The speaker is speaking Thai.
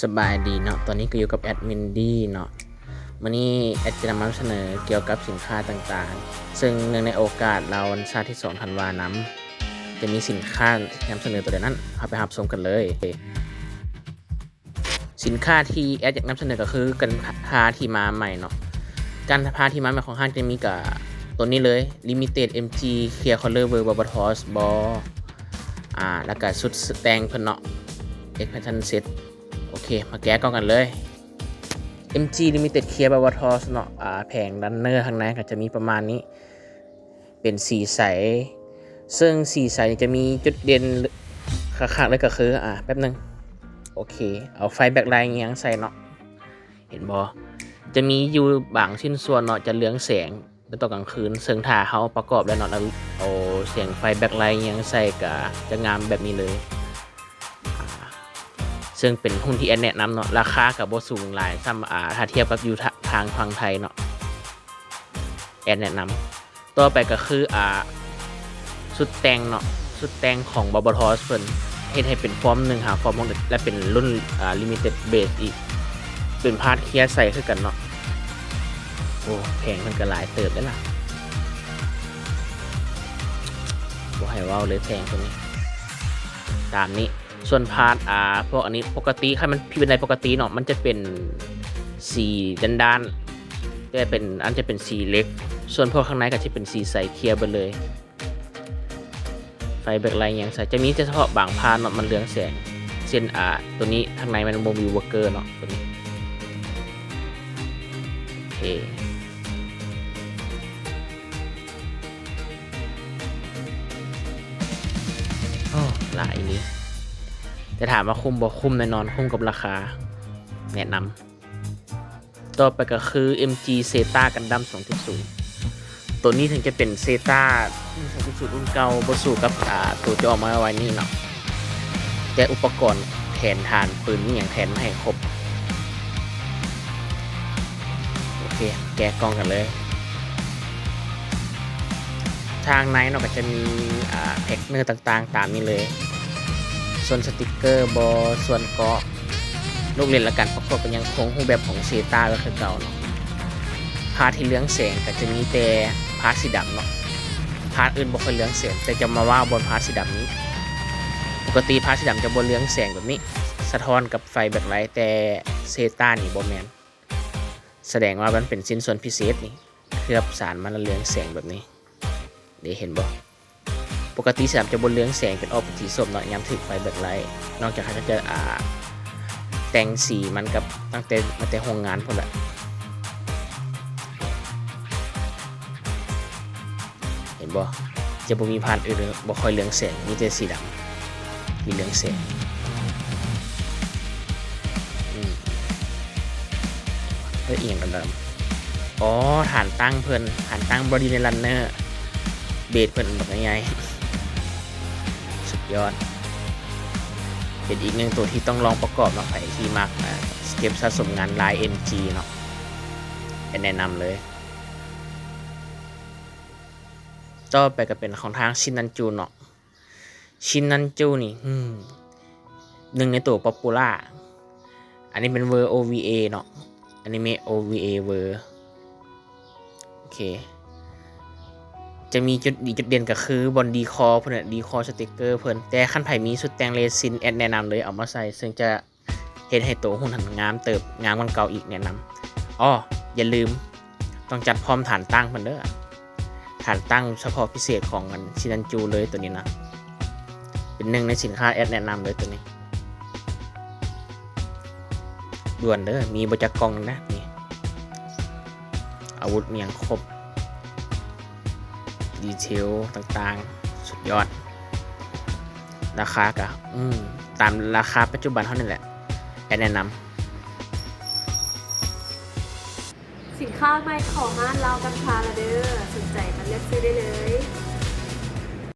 สบายดีเนาะตอนนี้ก็อยู่กับแอดมินดี้เนาะวันนี้แอดจะนำเสนอเกี่ยวกับสินค้าต่างๆซึ่งเนื่องในโอกาสเราวันชาติที่2ธันวาคมจะมีสินค้านำเสนอตัวเดียวนั้นเอาไปรับชมกันเลยสินค้าที่แอดอยากนำเสนอก็คือกันพาที่มาใหม่เนาะการพาที่มาใหม่ของห้างจะมีกับตัวนี้เลย Limited MG Clear Color World Barbados Ball แล้วก็ชุดแต่งเพิ่นเนาะ Expansion Set โอเคมาแกะกล่องกันเลย MG Limited Clear Barbados เนาะแผงดันเนอร์ข้างในก็จะมีประมาณนี้เป็นสีใสซึ่งสีใสจะมีจุดเด่นคักๆเลยก็คือแป๊บนึงโอเคเอาไฟแบ็คไลท์ยังใส่เนาะเห็นบ่จะมีอยู่บางชิ้นส่วนเนาะจะเหลืองแสงในตอนกลางคืนซึ่งถ้าเฮาประกอบแล้วเนาะแล้วเอาเสียงไฟแบ็คไลท์ยังใส่ก็จะงามแบบนี้เลยซึ่งเป็นหุ้นที่แอดแนะนำเนาะราคากับบ่สูงหลายซ้ำถ้าเทียบกับอยู่ทางฝั่งไทยเนาะแอดแนะนำต่อไปก็คือชุดแต่งเนาะชุดแต่งของ Barbados เพิ่นเฮ็ดให้เป็นฟอร์ม1หาฟอร์ม1และเป็นรุ่นLimited Base อีกเป็นพาร์ทเคลียร์ใส่คือกันเนาะโอ้แพงมันก็หลายเติบได้ล่ะบ่ให้เว้าเลยแพงตัวนี้ตามนี้ส่วนพาร์ทพวกอันนี้ปกติถ้ามันพี่เป็นในปกติเนาะมันจะเป็นสีด้านๆจะเป็นสีเล็กส่วนพวกข้างในก็จะเป็นสีใสเคลียร์ไปเลยไฟแบ็คไลท์ยังใส่จะมีเฉพาะบางพาร์ทเนาะมันเรืองแสงเช่นตัวนี้ข้างในมันบ่มีวอร์เกอร์เนาะตัวนี้โอเคหลายนี้จะถามว่าคุ้มบ่คุ้มแน่นอนคุ้มกับราคาแนะนำต่อไปก็คือ MG Zeta Gundam 2.0 ตัวนี้ถึงจะเป็น Zeta 2.0 รุ่นเก่าบ่สู้กับตัวจะออกมาไว้นี่เนาะแต่อุปกรณ์แทนฐานปืนนี่อย่างแทนมาให้ครบโอเคแกะกล่องกันเลยทางในเนาะก็จะมีแพ็คเนอร์ต่างๆตามนี้เลยส่วนสติกเกอร์บอส่วนเกาะลูกเล่นและการประกอบกันยังคงรูปแบบของเซต้าก็คือเก่าเนาะพาร์ทที่เลื้องแสงก็จะมีแต่พาร์ทสีดำเนาะพาร์ทอื่นบ่ค่อยเลื้องแสงแต่จะมาว่าบนพาร์ทสีดำนี้ปกติพาร์ทสีดำจะบนเลื้องแสงแบบนี้สะท้อนกับไฟแบ็คไลท์แต่เซต้านี่บ่แม่นแสดงว่ามันเป็นชิ้นส่วนพิเศษนี่เคลือบสารมันเลื้องแสงแบบนี้เดี๋ยวเห็นบ่ปกติสีดำจะบนเรืองแสงเป็นออกสีส้มเนาะย้ำถึงไฟแบ็คไลท์นอกจากเขาจะแต่งสีมันกับตั้งแต่มาแต่โรงงานพวกนั้นเห็นบ่จะบ่มีพาร์ทอื่นบ่ค่อยเรืองแสงมีแต่สีดำมีเรืองแสงเอียงดำๆอ๋อฐานตั้งเพิ่นฐานตั้งบอดี้ในรันเนอร์เบสเพิ่นแบบง่ายยอดเป็นอีกหนึ่งตัวที่ต้องลองประกอบเนาะใครที่มักเก็บสะสมงานลาย MG เนาะแนะนำเลยต่อไปก็เป็นของทางชินนันจูเนาะชินนันจูนี่หนึ่งในตัวป๊อปปูล่าอันนี้เป็นเวอร์ OVA เนาะอันนี้ไม่ OVA เวอร์โอเคจะมีจุดดีจุดเด่นก็คือบนดีคอเพิ่นดีคอสติกเกอร์เพิ่นแต่ขั้นไผมีสุดแต่งเรซินแอดแนะนำเลยเอามาใส่ซึ่งจะเห็นให้ตัวหุ่นหันงามเติบงามกว่าเก่าอีกแนะนำอย่าลืมต้องจัดพร้อมฐานตั้งเพิ่นเด้อฐานตั้งเฉพาะพิเศษของมันชินันจูเลยตัวนี้นะเป็นหนึ่งในสินค้าแอดแนะนำเลยตัวนี้ด่วนเด้อมีบจักกล่องนึงนะนี่อาวุธเมียงครบดีเทลต่างๆสุดยอดราคากะตามราคาปัจจุบันเท่านั้นแหละแนะนำสินค้าใหม่ของร้านเรากัญชาละเด้อสนใจมาเลือกซื้อได้เลย